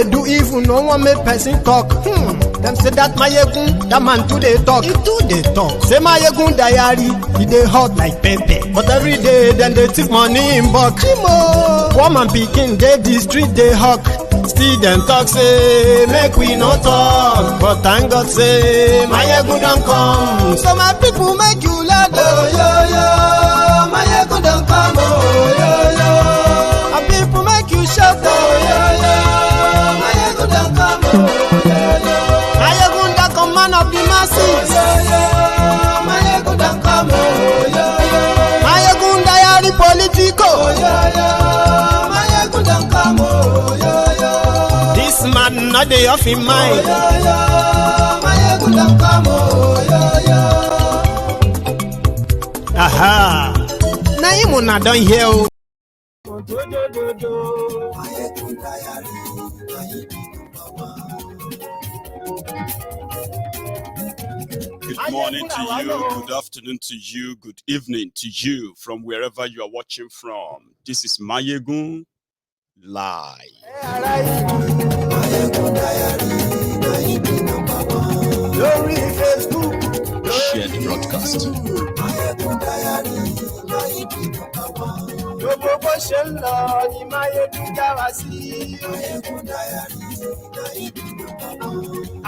they do even no one make person talk. Them say that Mayegun, that man too they talk. He too they talk. Say Mayegun diary, he they hot like pepper. But every day then they take money in bulk. Woman picking, they the street they hawk. Still them talk say make we no talk. But thank God say Mayegun don't come. So my people make you laugh. Oh yo yo, Mayegun don't come. Oh yo yo, and people make you shout. Oh yo yo, Mayegun don't come. Oh yo yo, Mayegun don't come, man of the masses. Oh yo yo, Mayegun don't come. Oh yo yo, Mayegun diary politico. Oh yo yo, Mayegun don't come. Oh yo yo, this man not dey off in mind. Oh yo yo, Mayegun don't come. Oh yo yo. Aha, na him una don hear o. Good morning to you, good afternoon to you, good evening to you from wherever you are watching from. This is Mayegun Live. Share the broadcast.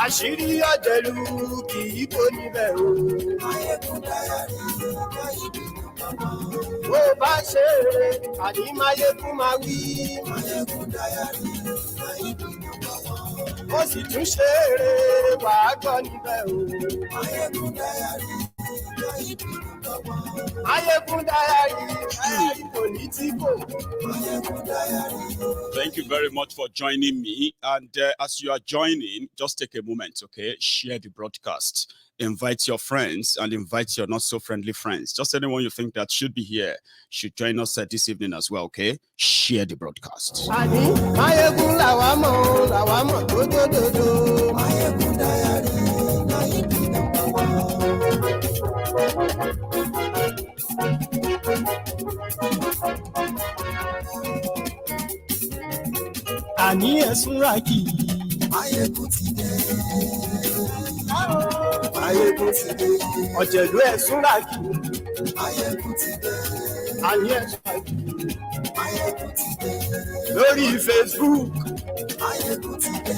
Àṣírí ọ̀jẹ̀lú kì í kó níbẹ̀ o. Bó bá ṣe eré, àní Máyégún máa wí. Ó sì tún ṣe eré, wàá gbọ́ níbẹ̀ o. Máyégún diary, politico. Thank you very much for joining me. And as you are joining, just take a moment, okay? Share the broadcast. Invite your friends and invite your not so friendly friends. Just anyone you think that should be here should join us this evening as well, okay? Share the broadcast. Máyégún làwa mọ̀ dódódódó. Máyégún diary, àní ẹ̀sùn rákì. Máyégún ti dé. Máyégún ti dé. Ọ̀jẹ̀lú ẹ̀sùn rákì. Máyégún ti dé. Àní ẹ̀sùn rákì. Máyégún ti dé. Lórí Facebook. Máyégún ti dé.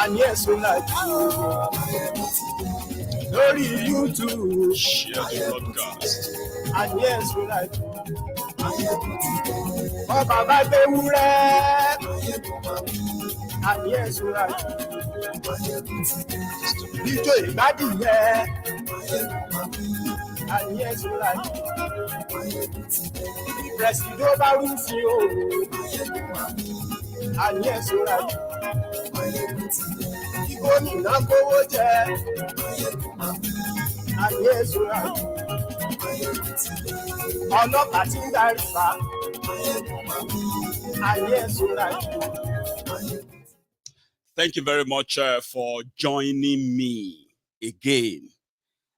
Àní ẹ̀sùn rákì. Máyégún ti dé. Lórí YouTube. Share the broadcast. Àní ẹ̀sùn rákì. Ọba bá gbé wúrẹ́. Àní ẹ̀sùn rákì. Ijó ìgbádìyẹ. Àní ẹ̀sùn rákì. Pẹ̀sìdó bá rú sí o. Àní ẹ̀sùn rákì. Gómìnà kówó jẹ. Àní ẹ̀sùn rákì. Ọlọ́pàá tí ń darí fa. Àní ẹ̀sùn rákì. Thank you very much for joining me again.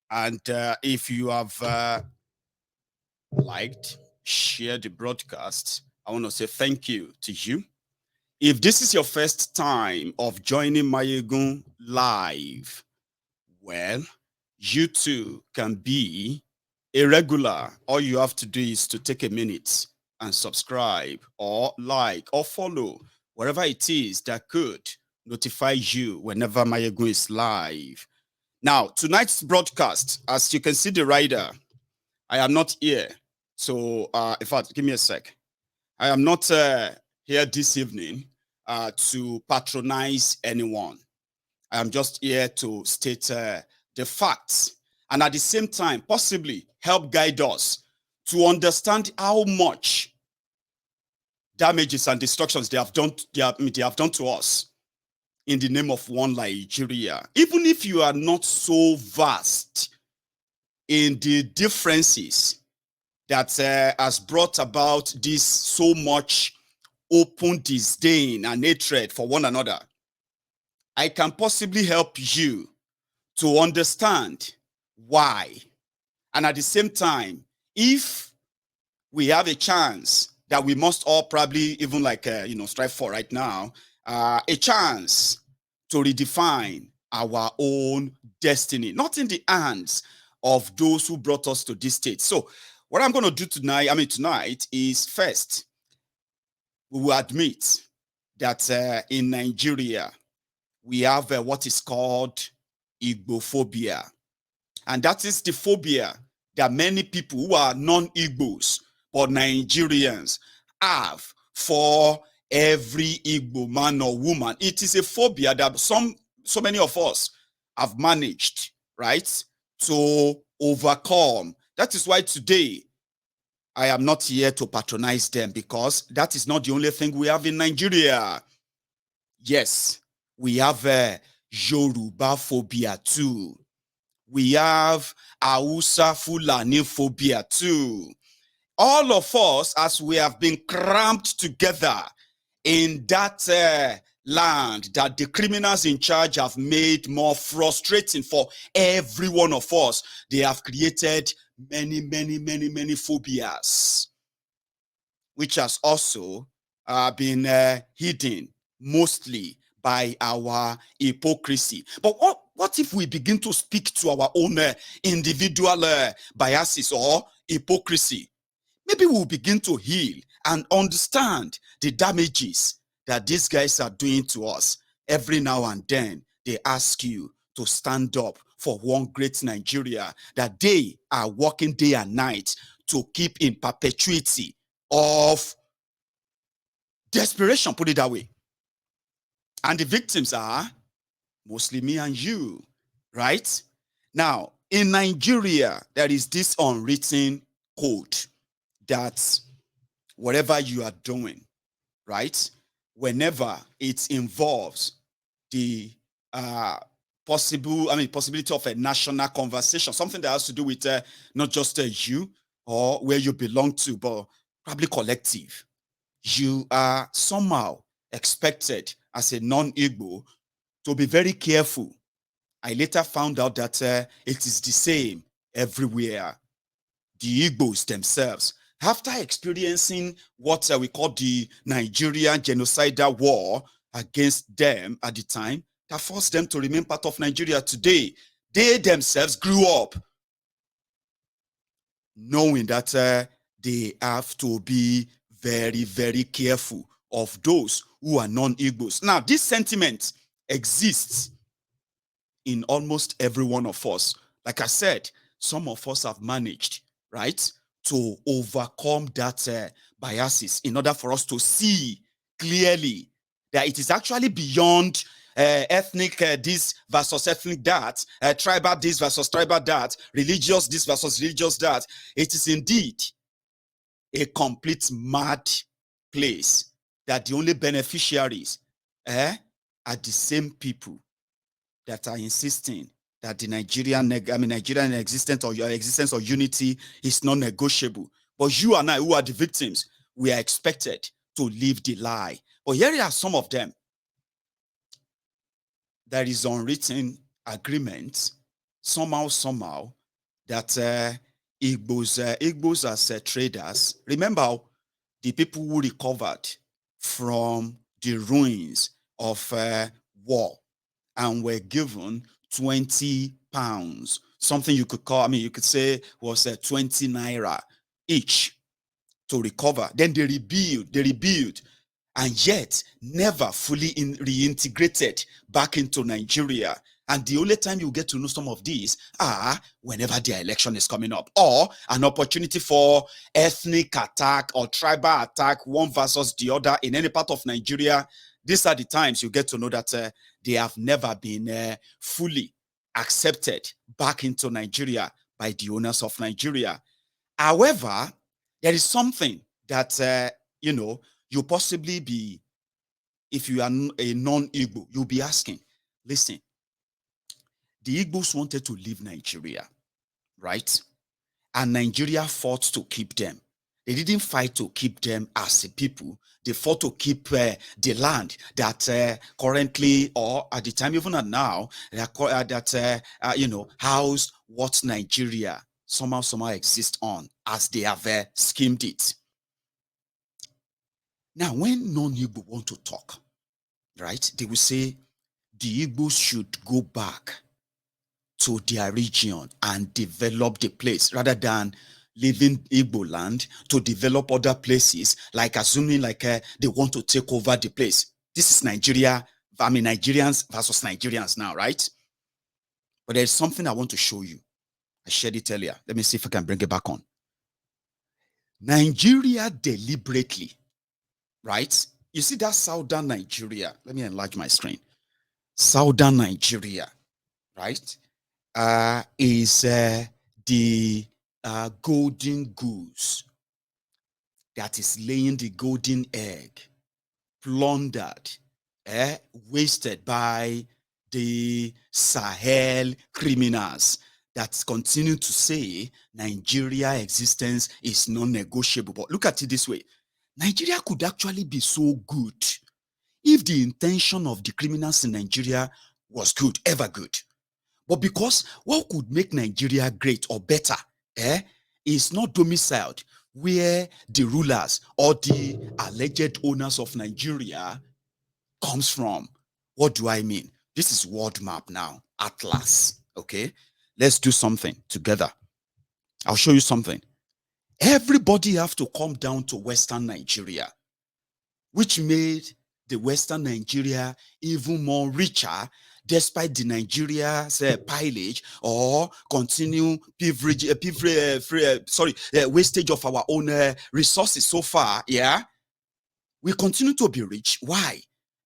And if you have liked, shared the broadcast, I want to say thank you to you. If this is your first time of joining Mayegun Live, well, you too can be a regular. All you have to do is to take a minute and subscribe or like or follow wherever it is that could notify you whenever Mayegun is live. Now, tonight's broadcast, as you can see the rider, I am not here. So, in fact, give me a sec. I am not here this evening to patronize anyone. I am just here to state the facts and at the same time, possibly help guide us to understand how much damages and destructions they have done to us in the name of one Nigeria. Even if you are not so vast in the differences that has brought about this so much open disdain and hatred for one another, I can possibly help you to understand why. And at the same time, if we have a chance that we must all probably even strive for right now, a chance to redefine our own destiny, not in the hands of those who brought us to this state. So what I'm going to do tonight is first, we will admit that in Nigeria, we have what is called Igbophobia. And that is the phobia that many people who are non-Igbos but Nigerians have for every Igbo man or woman. It is a phobia that so many of us have managed, right, to overcome. That is why today I am not here to patronize them, because that is not the only thing we have in Nigeria. Yes, we have Yorubaphobia too. We have Hausa Fulani phobia too. All of us, as we have been cramped together in that land that the criminals in charge have made more frustrating for every one of us, they have created many phobias, which has also been hidden mostly by our hypocrisy. But what if we begin to speak to our own individual biases or hypocrisy? Maybe we'll begin to heal and understand the damages that these guys are doing to us. Every now and then, they ask you to stand up for one great Nigeria that they are working day and night to keep in perpetuity of desperation, put it that way. And the victims are mostly me and you, right? Now, in Nigeria, there is this unwritten code that whatever you are doing, right, whenever it involves the possibility of a national conversation, something that has to do with not just you or where you belong to, but probably collective, you are somehow expected as a non-Igbo to be very careful. I later found out that it is the same everywhere. The Igbos themselves, after experiencing what we call the Nigerian genocidal war against them at the time, that forced them to remain part of Nigeria today, they themselves grew up knowing that they have to be very careful of those who are non-Igbos. Now, this sentiment exists in almost every one of us. Like I said, some of us have managed, right, to overcome that biases in order for us to see clearly that it is actually beyond ethnic this versus ethnic that, tribal this versus tribal that, religious this versus religious that. It is indeed a complete mad place that the only beneficiaries are the same people that are insisting that the Nigerian existence or your existence or unity is non-negotiable. But you and I, who are the victims, we are expected to live the lie. But here are some of them. There is unwritten agreement, somehow, that Igbos as traders. Remember the people who recovered from the ruins of war and were given 20 pounds, something you could call, you could say was 20 naira each to recover. Then they rebuild, and yet never fully reintegrated back into Nigeria. And the only time you get to know some of these are whenever their election is coming up, or an opportunity for ethnic attack or tribal attack, one versus the other in any part of Nigeria. These are the times you get to know that they have never been fully accepted back into Nigeria by the owners of Nigeria. However, there is something that, you possibly be, if you are a non-Igbo, you'll be asking, listen, the Igbos wanted to leave Nigeria, right? And Nigeria fought to keep them. They didn't fight to keep them as a people. They fought to keep the land that currently, or at the time, even now, housed what Nigeria somehow exists on, as they have schemed it. Now, when non-Igbo want to talk, right? They will say the Igbos should go back to their region and develop the place rather than leaving Igbo land to develop other places, like assuming like they want to take over the place. This is Nigeria, I mean Nigerians versus Nigerians now, right? But there's something I want to show you. I shared it earlier. Let me see if I can bring it back on. Nigeria deliberately, right? You see that southern Nigeria. Let me enlarge my screen. Southern Nigeria, right? Is the golden goose that is laying the golden egg, plundered, wasted by the Sahel criminals that continue to say Nigeria existence is non-negotiable. But look at it this way. Nigeria could actually be so good if the intention of the criminals in Nigeria was good, ever good. But because what could make Nigeria great or better is not domiciled where the rulers or the alleged owners of Nigeria comes from. What do I mean? This is world map now, Atlas, okay? Let's do something together. I'll show you something. Everybody have to come down to Western Nigeria, which made the Western Nigeria even more richer despite the Nigeria's pillage or continue wastage of our own resources so far. Yeah, we continue to be rich. Why?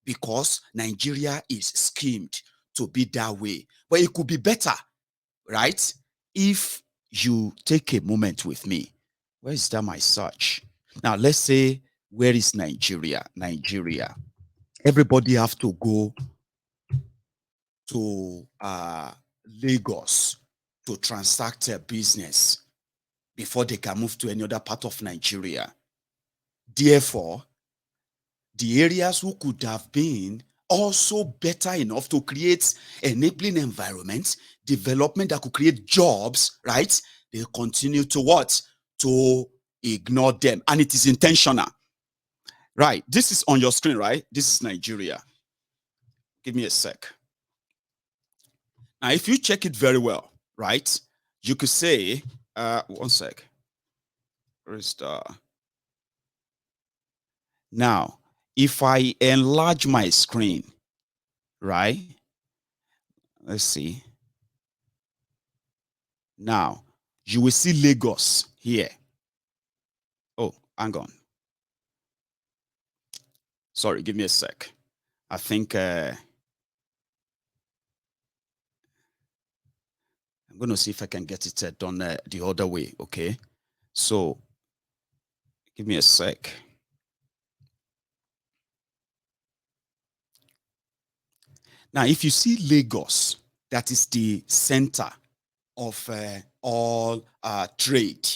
Because Nigeria is schemed to be that way. But it could be better, right? If you take a moment with me. Where is that my search? Now, let's say, where is Nigeria? Nigeria. Everybody have to go to Lagos to transact their business before they can move to any other part of Nigeria. Therefore, the areas who could have been also better enough to create enabling environments, development that could create jobs, right? They continue to what? To ignore them. And it is intentional. Right. This is on your screen, right? This is Nigeria. Give me a sec. Now, if you check it very well, right, you could say, one sec. Where is the... Now, if I enlarge my screen, right, let's see. Now, you will see Lagos here. Oh, hang on. Sorry, give me a sec. I think I'm going to see if I can get it done the other way, okay? So, give me a sec. Now, if you see Lagos, that is the center of all trade,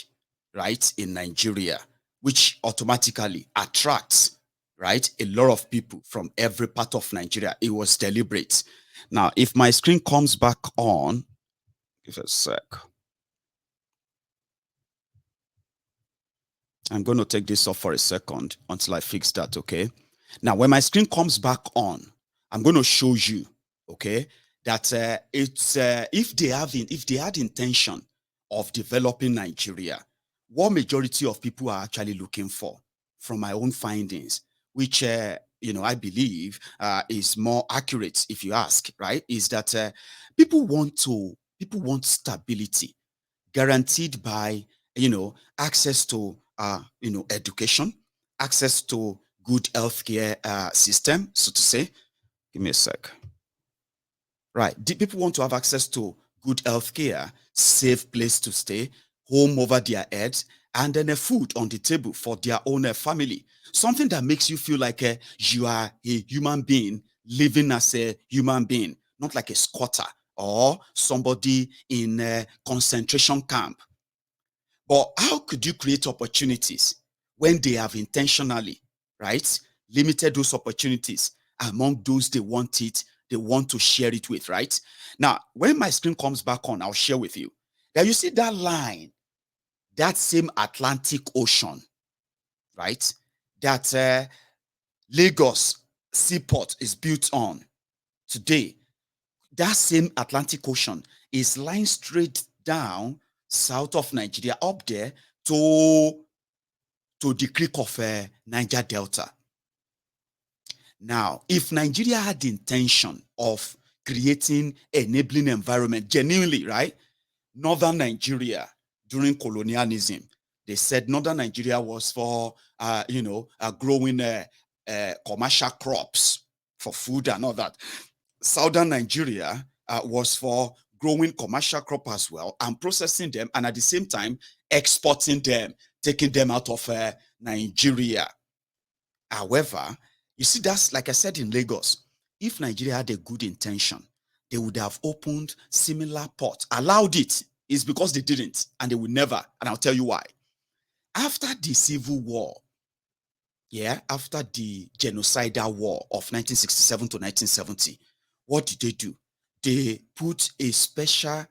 right, in Nigeria, which automatically attracts, right, a lot of people from every part of Nigeria. It was deliberate. Now, if my screen comes back on, give a sec. I'm going to take this off for a second until I fix that, okay? Now, when my screen comes back on, I'm going to show you, okay, that if they had intention of developing Nigeria, what majority of people are actually looking for, from my own findings, which I believe is more accurate, if you ask, right, is that people want stability guaranteed by access to education, access to good healthcare system, so to say. Give me a sec. Right. The people want to have access to good healthcare, safe place to stay, home over their heads, and then a food on the table for their own family. Something that makes you feel like you are a human being living as a human being, not like a squatter or somebody in a concentration camp. But how could you create opportunities when they have intentionally, right, limited those opportunities among those they want to share it with, right? Now, when my screen comes back on, I'll share with you. Now, you see that line, that same Atlantic Ocean, right? That Lagos seaport is built on today, that same Atlantic Ocean is lying straight down south of Nigeria, up there to the creek of Niger Delta. Now, if Nigeria had the intention of creating enabling environment genuinely, right? Northern Nigeria during colonialism, they said Northern Nigeria was for growing commercial crops for food and all that. Southern Nigeria was for growing commercial crop as well and processing them, and at the same time exporting them, taking them out of Nigeria. However, you see, that's like I said in Lagos, if Nigeria had a good intention, they would have opened similar ports, allowed it. It's because they didn't, and they will never. And I'll tell you why. After the Civil War, after the genocidal war of 1967 to 1970, what did they do? They put a special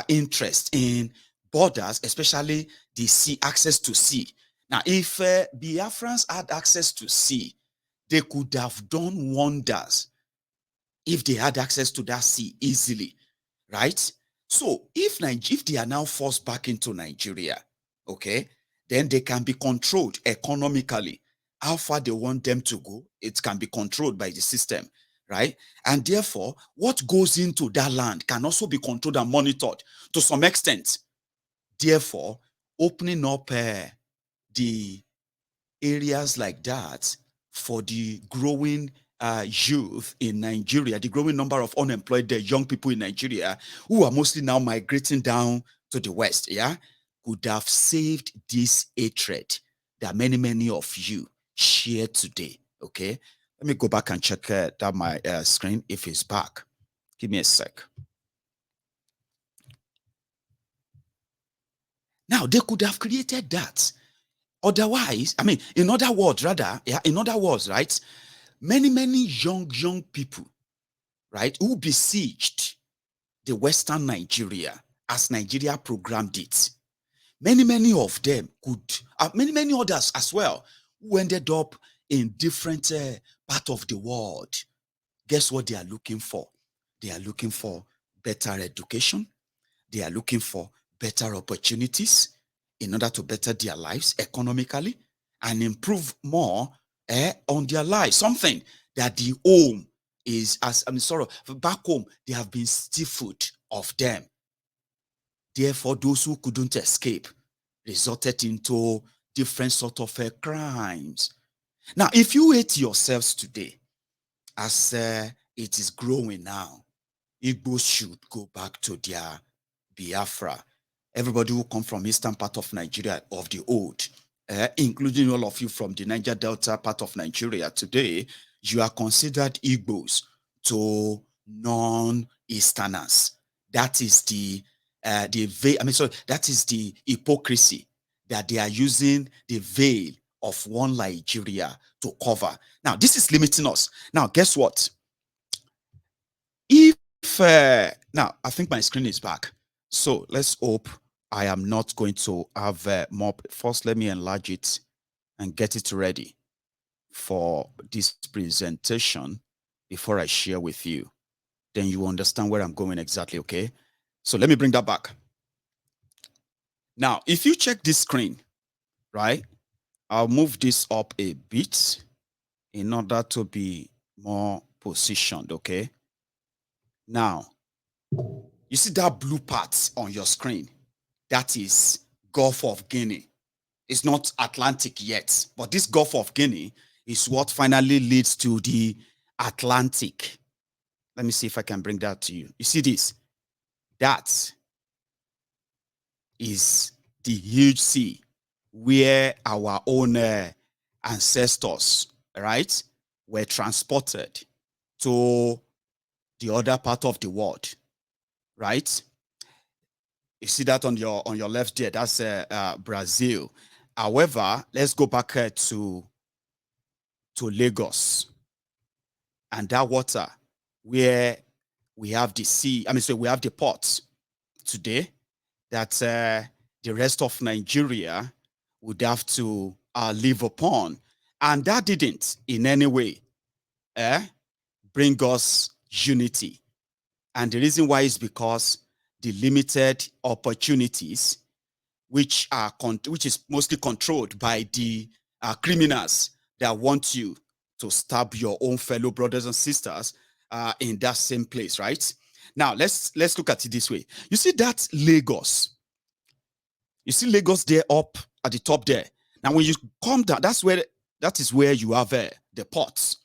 interest in borders, especially the sea, access to sea. Now, if Biafrans had access to sea, they could have done wonders if they had access to that sea easily, right? So if they are now forced back into Nigeria, okay, then they can be controlled economically. How far they want them to go, it can be controlled by the system, right? And therefore, what goes into that land can also be controlled and monitored to some extent. Therefore, opening up the areas like that for the growing youth in Nigeria, the growing number of unemployed young people in Nigeria who are mostly now migrating down to the West, could have saved this hatred that many of you share today, okay? Let me go back and check that my screen, if it's back. Give me a sec. Now, they could have created that. Otherwise, I mean, in other words, right? Many young people, right, who besieged the Western Nigeria as Nigeria programmed it. Many of them could, many others as well, who ended up in different parts of the world. Guess what they are looking for? They are looking for better education. They are looking for better opportunities in order to better their lives economically and improve more on their lives. Something that the home is, back home, they have been stifled of them. Therefore, those who couldn't escape resorted into different sort of crimes. Now, if you hate yourselves today, as it is growing now, Igbos should go back to their Biafra. Everybody who come from eastern part of Nigeria, of the old, including all of you from the Niger Delta part of Nigeria today, you are considered Igbos to non-Easterners. That is that is the hypocrisy that they are using the veil of one Nigeria to cover. Now, this is limiting us. Now, guess what? If now, I think my screen is back. So let's hope I am not going to have more. First, let me enlarge it and get it ready for this presentation before I share with you. Then you understand where I'm going exactly, okay? So let me bring that back. Now, if you check this screen, right, I'll move this up a bit in order to be more positioned, okay? Now, you see that blue part on your screen? That is Gulf of Guinea. It's not Atlantic yet, but this Gulf of Guinea is what finally leads to the Atlantic. Let me see if I can bring that to you. You see this? That is the huge sea where our own ancestors, right, were transported to the other part of the world, right? You see that on your left there, that's Brazil. However, let's go back to Lagos and that water where we have the sea, so we have the ports today that the rest of Nigeria would have to live upon. And that didn't in any way bring us unity. And the reason why is because the limited opportunities, which is mostly controlled by the criminals that want you to stab your own fellow brothers and sisters in that same place, right? Now let's look at it this way. You see that Lagos? You see Lagos there up at the top there. Now when you come down, that is where you have the ports.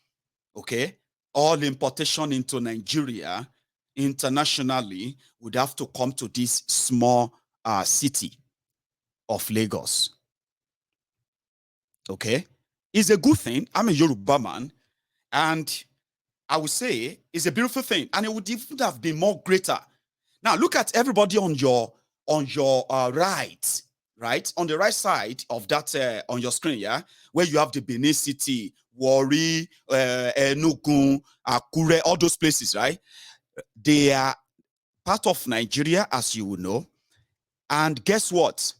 Okay, all importation into Nigeria internationally would have to come to this small city of Lagos. Okay, it's a good thing. I'm a Yoruba man, and I would say it's a beautiful thing, and it would even have been more greater. Now look at everybody on your right on the right side of that on your screen, yeah, where you have the Benin City, Warri, Enugu, Akure, all those places, right? They are part of Nigeria, as you will know. And guess what?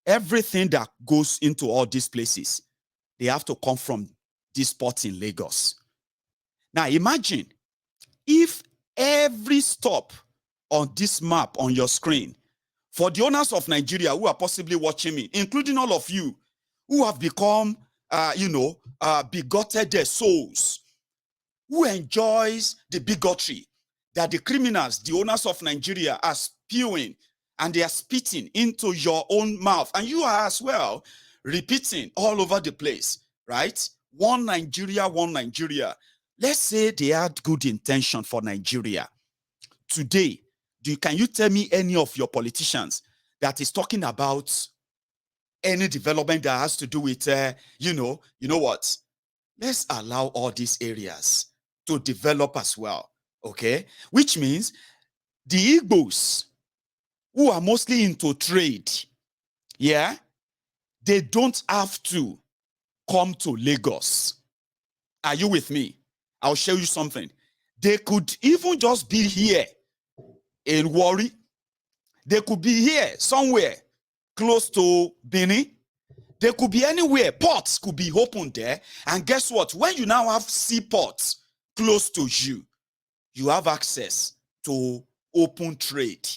Everything that goes into all these places, they have to come from this port in Lagos. Now imagine if every stop on this map on your screen, for the owners of Nigeria who are possibly watching me, including all of you who have become, bigoted their souls, who enjoys the bigotry that the criminals, the owners of Nigeria, are spewing and they are spitting into your own mouth. And you are as well repeating all over the place, right? One Nigeria, one Nigeria. Let's say they had good intention for Nigeria. Today, can you tell me any of your politicians that is talking about any development that has to do with, you know what? Let's allow all these areas to develop as well, okay? Which means the Igbos, who are mostly into trade, yeah, they don't have to come to Lagos. Are you with me? I'll show you something. They could even just be here in Warri. They could be here somewhere close to Benin. They could be anywhere. Ports could be open there. And guess what? When you now have seaports close to you, you have access to open trade.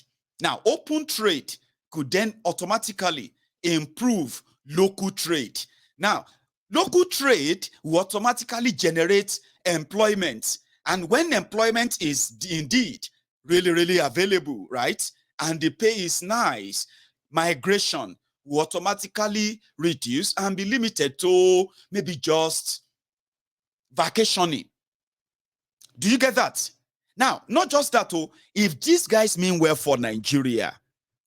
Now, open trade could then automatically improve local trade. Now, local trade will automatically generate employment. And when employment is indeed really, really available, right? And the pay is nice, migration will automatically reduce and be limited to maybe just vacationing. Do you get that? Now, not just that, if these guys mean well for Nigeria,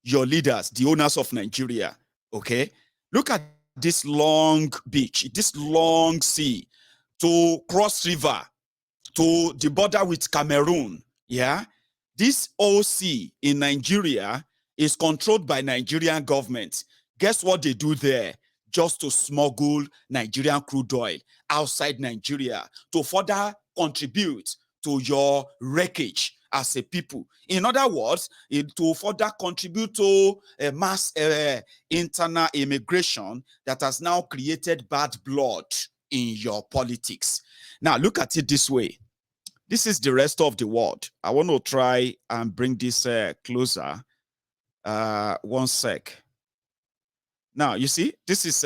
your leaders, the owners of Nigeria, okay, look at this long beach, this long sea to cross river to the border with Cameroon, yeah? This OC in Nigeria is controlled by Nigerian government. Guess what they do there? Just to smuggle Nigerian crude oil outside Nigeria to further contribute to your wreckage as a people. In other words, to further contribute to a mass internal immigration that has now created bad blood in your politics. Now, look at it this way. This is the rest of the world. I want to try and bring this closer. One sec. Now, you see, this is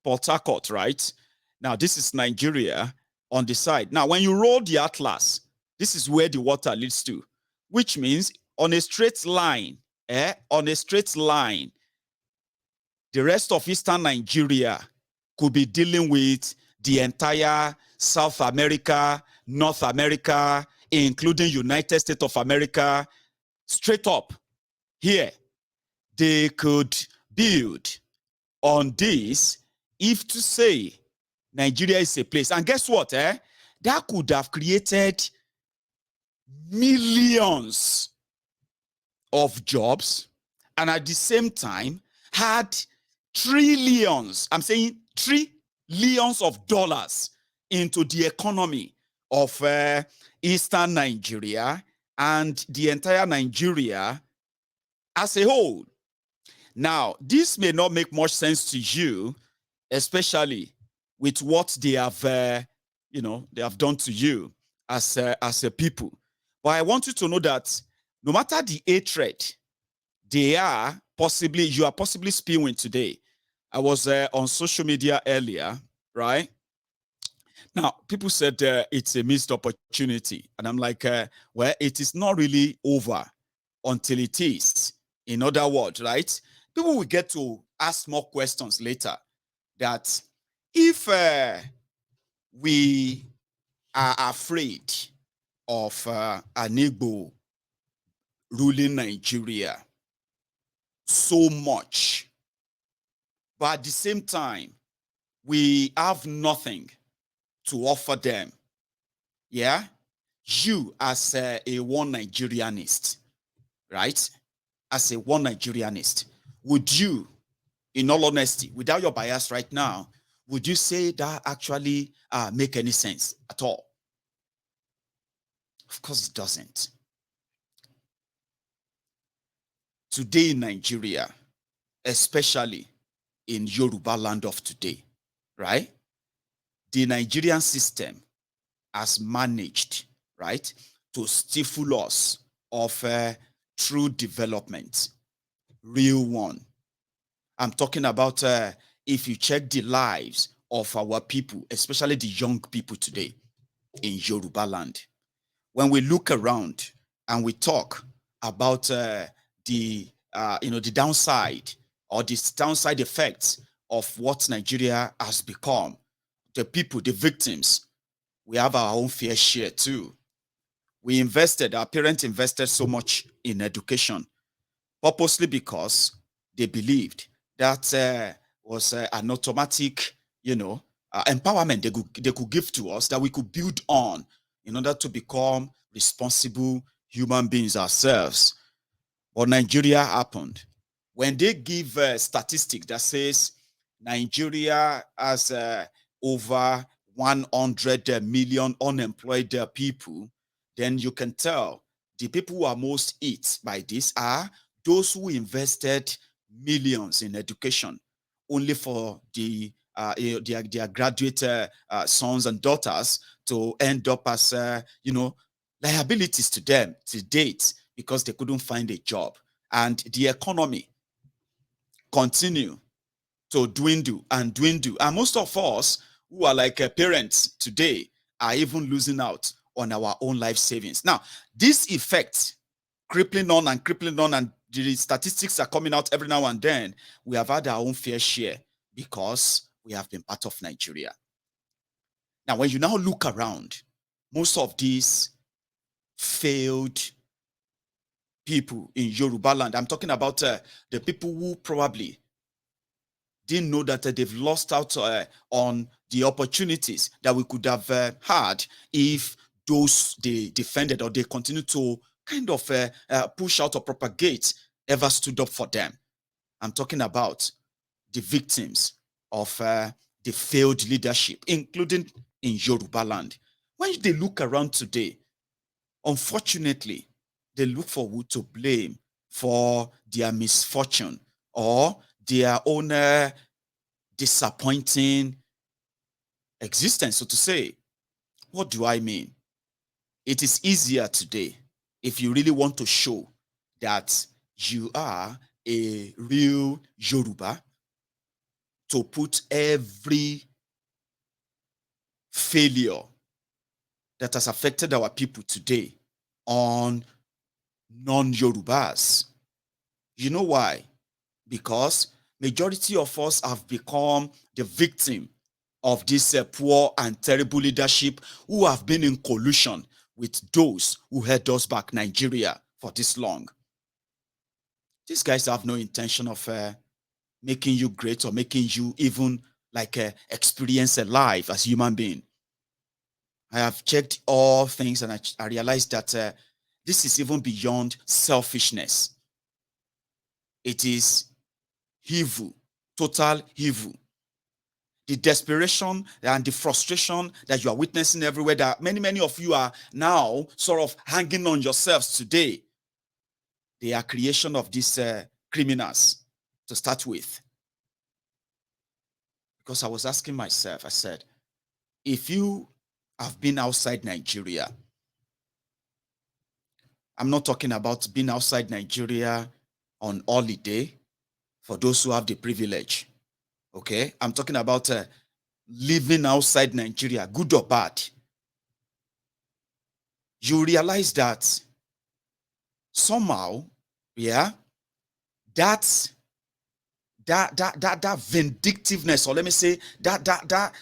Port Harcourt, right? Now, this is Nigeria on the side. Now, when you roll the atlas, this is where the water leads to, which means on a straight line, the rest of Eastern Nigeria could be dealing with the entire South America, North America, including United States of America, straight up here. They could build on this if to say Nigeria is a place. And guess what? That could have created millions of jobs and at the same time had trillions, I'm saying trillions of dollars into the economy of Eastern Nigeria and the entire Nigeria as a whole. Now, this may not make much sense to you, especially with what they have, they have done to you as a people. But I want you to know that no matter the hatred you are possibly spewing today. I was on social media earlier, right? Now, people said it's a missed opportunity. And I'm like, well, it is not really over until it is. In other words, right? People will get to ask more questions later that if we are afraid of an Igbo ruling Nigeria so much, but at the same time, we have nothing to offer them. Yeah? You, as a one Nigerianist, right? As a one Nigerianist, would you, in all honesty, without your bias right now, would you say that actually make any sense at all? Of course it doesn't. Today in Nigeria, especially in Yoruba land of today, right? The Nigerian system has managed, right, to stifle us of true development, real one. I'm talking about if you check the lives of our people, especially the young people today in Yoruba land. When we look around and we talk about the downside or the downside effects of what Nigeria has become, the people, the victims, we have our own fair share too. Our parents invested so much in education, purposely because they believed that was an automatic, empowerment they could give to us that we could build on in order to become responsible human beings ourselves. But Nigeria happened. When they give a statistic that says Nigeria has over 100 million unemployed people, then you can tell the people who are most hit by this are those who invested millions in education only for their graduate sons and daughters to end up as liabilities to them to date because they couldn't find a job, and the economy continue to dwindle and dwindle. And most of us who are like parents today are even losing out on our own life savings. Now, this effect crippling on, and the statistics are coming out every now and then. We have had our own fair share because we have been part of Nigeria. Now, when you now look around, most of these failed people in Yoruba land, I'm talking about the people who probably didn't know that they've lost out on the opportunities that we could have had if those they defended or they continue to kind of push out or propagate ever stood up for them. I'm talking about the victims of the failed leadership, including in Yoruba land. When they look around today, unfortunately, they look for who to blame for their misfortune or their own disappointing existence, so to say. What do I mean? It is easier today if you really want to show that you are a real Yoruba to put every failure that has affected our people today on non-Yorubas. You know why? Because majority of us have become the victim of this poor and terrible leadership who have been in collusion with those who held us back, Nigeria, for this long. These guys have no intention of making you great or making you even like experience a life as a human being. I have checked all things and I realized that this is even beyond selfishness. It is evil, total evil. The desperation and the frustration that you are witnessing everywhere, that many of you are now sort of hanging on yourselves today, they are creation of these criminals to start with. Because I was asking myself, I said, if you I've been outside Nigeria. I'm not talking about being outside Nigeria on holiday for those who have the privilege. Okay? I'm talking about living outside Nigeria, good or bad. You realize that somehow, yeah, that vindictiveness, or let me say that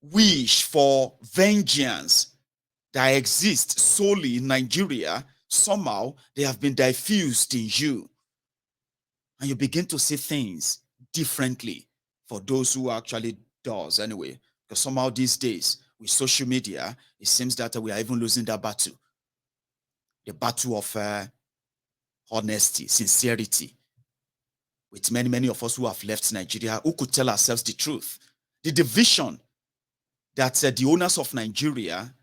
wish for vengeance that exists solely in Nigeria, somehow they have been diffused in you. And you begin to see things differently for those who actually does anyway. Because somehow these days, with social media, it seems that we are even losing that battle. The battle of honesty, sincerity. With many of us who have left Nigeria, who could tell ourselves the truth. The division that the owners of Nigeria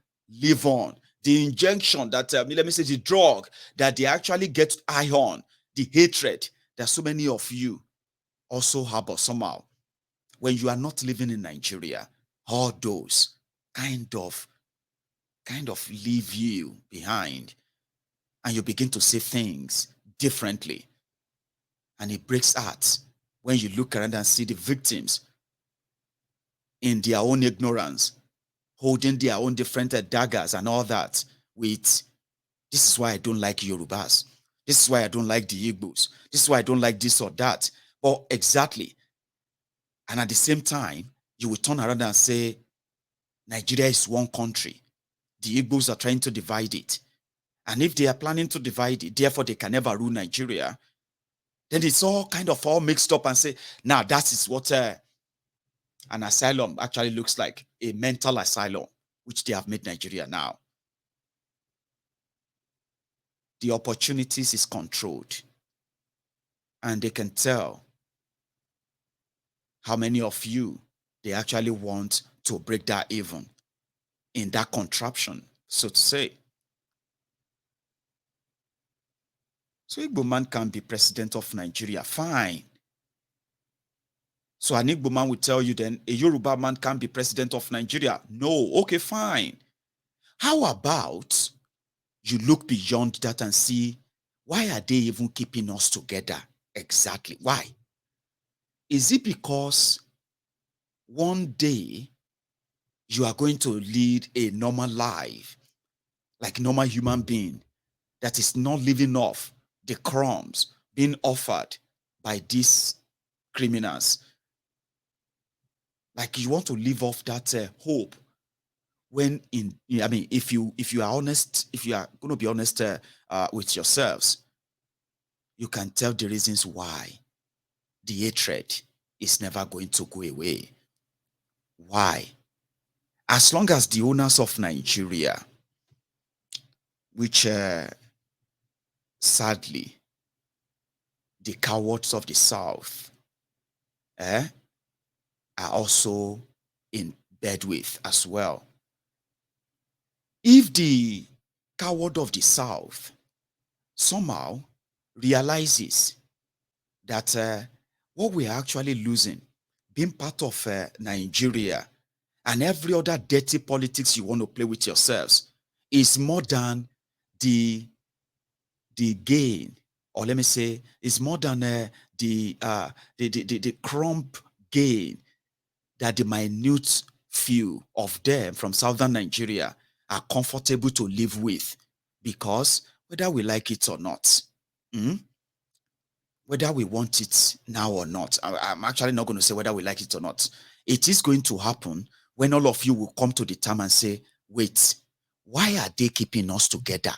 live on, the injection that, let me say, the drug that they actually get high on, the hatred that so many of you also harbor somehow. When you are not living in Nigeria, all those kind of leave you behind, and you begin to see things differently. And it breaks hearts when you look around and see the victims in their own ignorance, holding their own different daggers and all that with, this is why I don't like Yorubas. This is why I don't like the Igbos. This is why I don't like this or that. But exactly. And at the same time, you will turn around and say, Nigeria is one country. The Igbos are trying to divide it. And if they are planning to divide it, therefore they can never rule Nigeria, then it's all kind of all mixed up and say, now that is what an asylum actually looks like, a mental asylum, which they have made Nigeria now. The opportunities is controlled. And they can tell how many of you they actually want to break that even in that contraption, so to say. So Igbo man can be president of Nigeria, fine. So an Igbo man will tell you then a Yoruba man can be president of Nigeria. No, okay, fine. How about you look beyond that and see, why are they even keeping us together? Exactly. Why? Is it because one day you are going to lead a normal life, like a normal human being, that is not living off the crumbs being offered by these criminals? Like you want to live off that hope, when if you are honest, if you are going to be honest with yourselves, you can tell the reasons why the hatred is never going to go away. Why? As long as the owners of Nigeria, which sadly the cowards of the South are also in bed with as well. If the coward of the South somehow realizes that what we are actually losing, being part of Nigeria and every other dirty politics you want to play with yourselves, is more than the gain, or let me say, is more than the crump gain that the minute few of them from southern Nigeria are comfortable to live with, because whether we like it or not, whether we want it now or not, I'm actually not going to say whether we like it or not. It is going to happen when all of you will come to the time and say, wait, why are they keeping us together?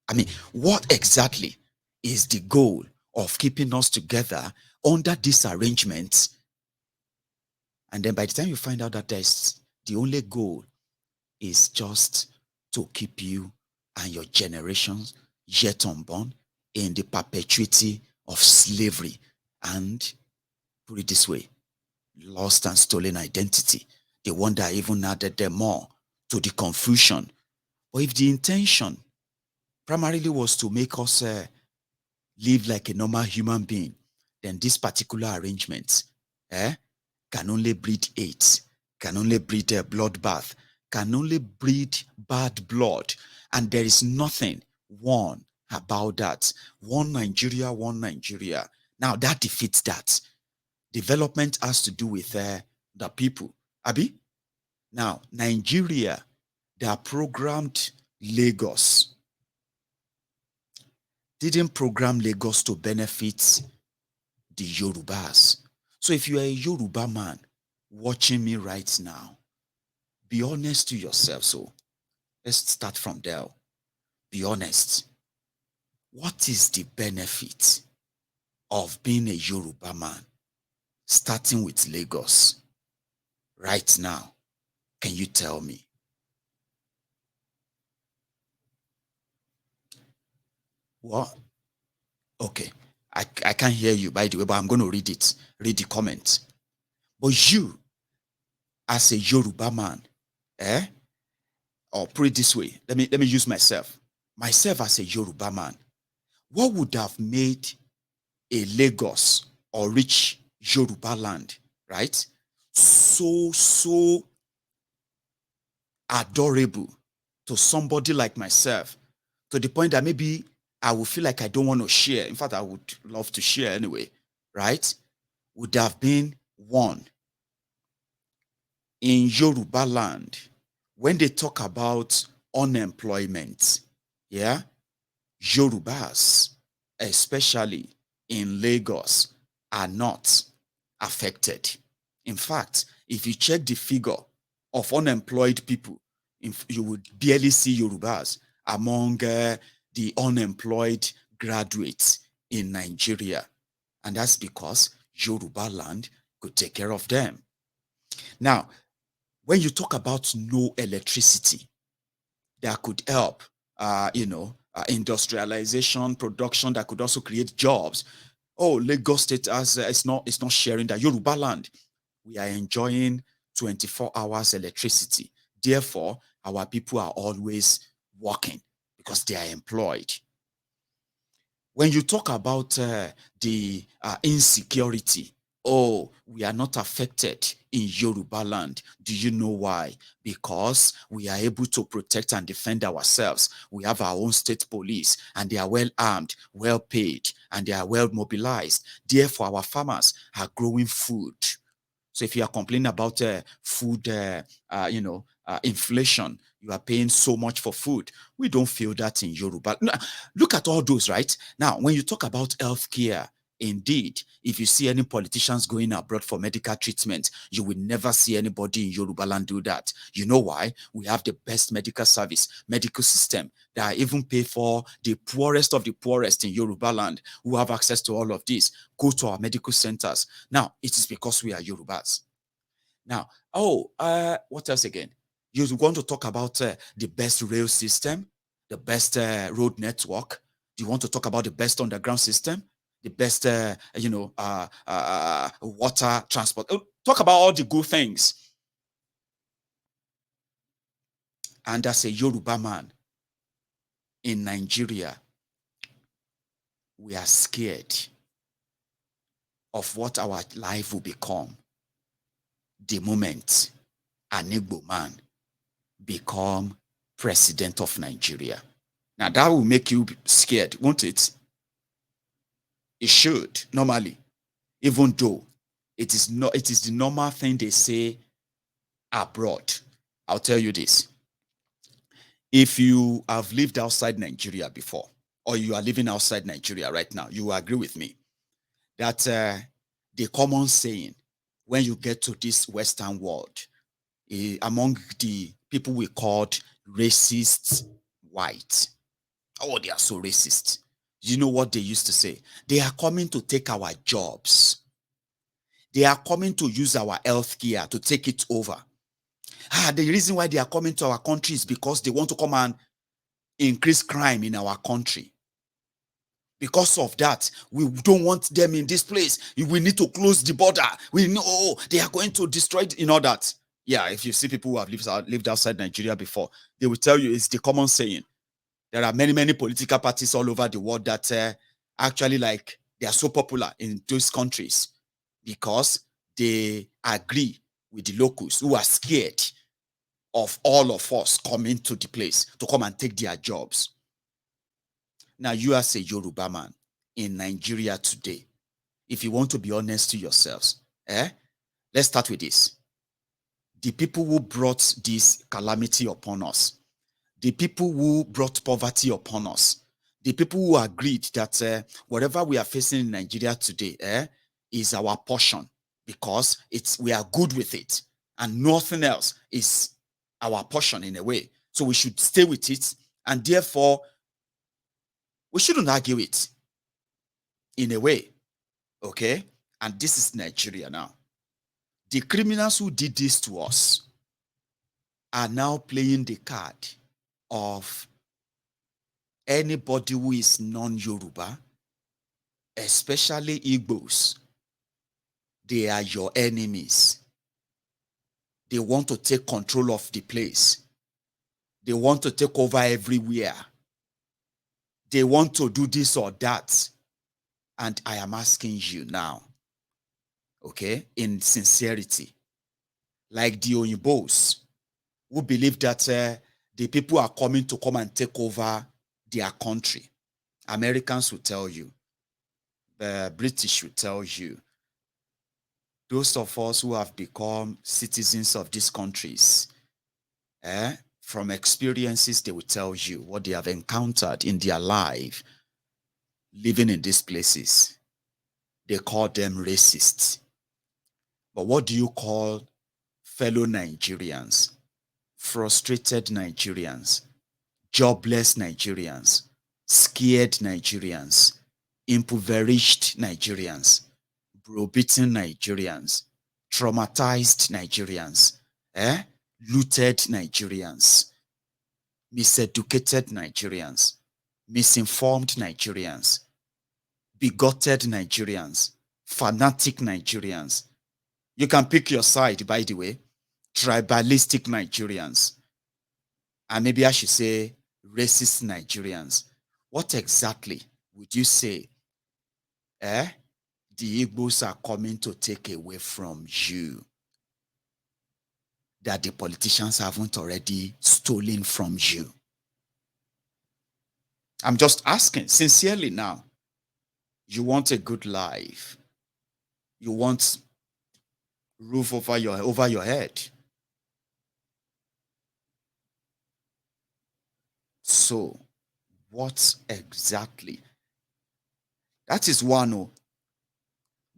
I mean, what exactly is the goal of keeping us together under this arrangement? And then by the time you find out that there's the only goal is just to keep you and your generations yet unborn in the perpetuity of slavery and, put it this way, lost and stolen identity. The one that even added them more to the confusion. But if the intention primarily was to make us live like a normal human being, then this particular arrangement can only breed hate, can only breed a bloodbath, can only breed bad blood. And there is nothing one about that. One Nigeria, one Nigeria. Now that defeats that. Development has to do with the people. Abi? Now, Nigeria, they are programmed Lagos. Didn't program Lagos to benefit the Yorubas. So if you are a Yoruba man watching me right now, be honest to yourself. So let's start from there. Be honest. What is the benefit of being a Yoruba man, starting with Lagos right now? Can you tell me? What? Okay. I can't hear you, by the way, but I'm going to read it. Read the comment. But you, as a Yoruba man, or put it this way, let me use myself. Myself as a Yoruba man, what would have made a Lagos or rich Yoruba land, right, so adorable to somebody like myself, to the point that maybe I would feel like I don't want to share. In fact, I would love to share anyway, right? Would have been one. In Yoruba land, when they talk about unemployment, yeah, Yorubas, especially in Lagos, are not affected. In fact, if you check the figure of unemployed people, you would barely see Yorubas among the unemployed graduates in Nigeria. And that's because Yoruba land could take care of them. Now, when you talk about no electricity, that could help, industrialization, production that could also create jobs. Oh, Lagos State has it's not sharing that. Yoruba land, we are enjoying 24 hours electricity. Therefore, our people are always working because they are employed. When you talk about the insecurity, oh, we are not affected in Yoruba land. Do you know why? Because we are able to protect and defend ourselves. We have our own state police, and they are well armed, well paid, and they are well mobilized. Therefore, our farmers are growing food. So if you are complaining about food, inflation, you are paying so much for food. We don't feel that in Yoruba. Look at all those, right? Now, when you talk about healthcare, indeed, if you see any politicians going abroad for medical treatment, you will never see anybody in Yoruba land do that. You know why? We have the best medical service, medical system that I even pay for the poorest of the poorest in Yoruba land who have access to all of this. Go to our medical centers. Now, it is because we are Yorubas. Now, what else again? You want to talk about the best rail system, the best road network? Do you want to talk about the best underground system, the best, water transport? Talk about all the good things. And as a Yoruba man in Nigeria, we are scared of what our life will become the moment an Igbo man become president of Nigeria. Now that will make you scared, won't it? It should, normally, even though it is the normal thing they say abroad. I'll tell you this. If you have lived outside Nigeria before, or you are living outside Nigeria right now, you will agree with me that the common saying, when you get to this Western world, among the people we called racist white, oh, they are so racist. You know what they used to say? They are coming to take our jobs. They are coming to use our healthcare to take it over. The reason why they are coming to our country is because they want to come and increase crime in our country. Because of that, we don't want them in this place. We need to close the border. We know they are going to destroy it, you know that. Yeah, if you see people who have lived outside Nigeria before, they will tell you it's the common saying. There are many political parties all over the world that actually, like, they are so popular in those countries because they agree with the locals who are scared of all of us coming to the place to come and take their jobs. Now, you as a Yoruba man in Nigeria today, if you want to be honest to yourselves, let's start with this. The people who brought this calamity upon us, the people who brought poverty upon us, the people who agreed that whatever we are facing in Nigeria today is our portion because we are good with it and nothing else is our portion in a way. So we should stay with it and therefore we shouldn't argue it in a way. Okay? And this is Nigeria now. The criminals who did this to us are now playing the card of anybody who is non-Yoruba, especially Igbos. They are your enemies. They want to take control of the place. They want to take over everywhere. They want to do this or that. And I am asking you now, okay, in sincerity, like the Oyinbos, who believe that the people are coming to come and take over their country. Americans will tell you, the British will tell you, those of us who have become citizens of these countries, from experiences, they will tell you what they have encountered in their life living in these places. They call them racists. But what do you call fellow Nigerians? Frustrated Nigerians, jobless Nigerians, scared Nigerians, impoverished Nigerians, browbeaten Nigerians, traumatized Nigerians, looted Nigerians, miseducated Nigerians, misinformed Nigerians, bigoted Nigerians, fanatic Nigerians. You can pick your side, by the way, tribalistic Nigerians, and maybe I should say racist Nigerians. What exactly would you say the Igbos are coming to take away from you that the politicians haven't already stolen from you? I'm just asking sincerely now. You want a good life. You want roof over your head. So, what exactly? That is one. Oh.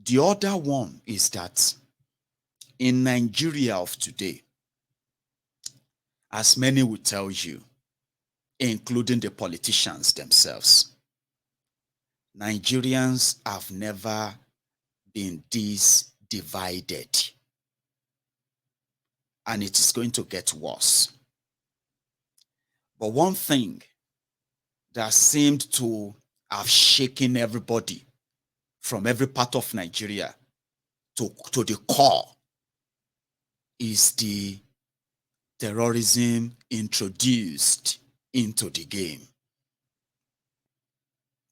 The other one is that in Nigeria of today, as many will tell you, including the politicians themselves, Nigerians have never been this divided. And it is going to get worse. But one thing that seemed to have shaken everybody from every part of Nigeria to the core is the terrorism introduced into the game.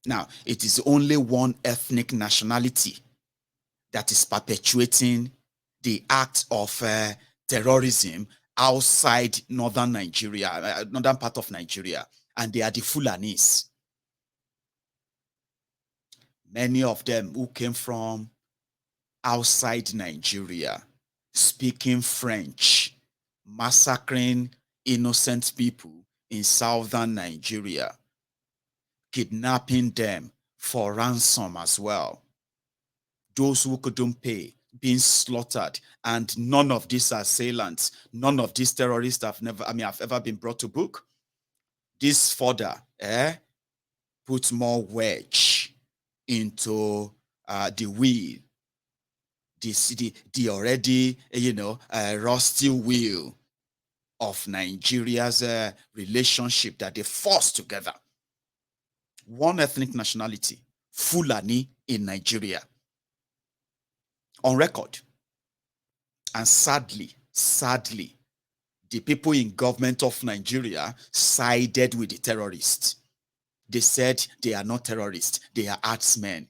Now, it is only one ethnic nationality that is perpetuating the act of terrorism outside northern Nigeria, northern part of Nigeria, and they are the Fulanis. Many of them who came from outside Nigeria, speaking French, massacring innocent people in southern Nigeria, kidnapping them for ransom as well. Those who couldn't pay, being slaughtered, and none of these assailants, none of these terrorists have ever been brought to book. This further put more wedge into the wheel, the already rusty wheel of Nigeria's relationship that they forced together. One ethnic nationality, Fulani in Nigeria, on record. And sadly, the people in government of Nigeria sided with the terrorists. They said they are not terrorists, they are herdsmen.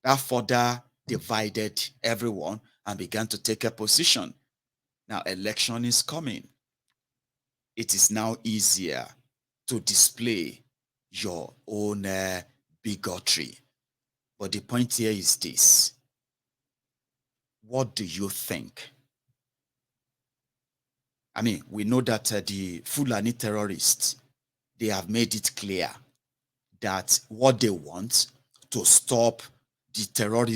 That further divided everyone and began to take a position. Now, election is coming. It is now easier to display your own bigotry. But the point here is this. What do you think? I mean, we know that the Fulani terrorists, they have made it clear that what they want to stop the terrorism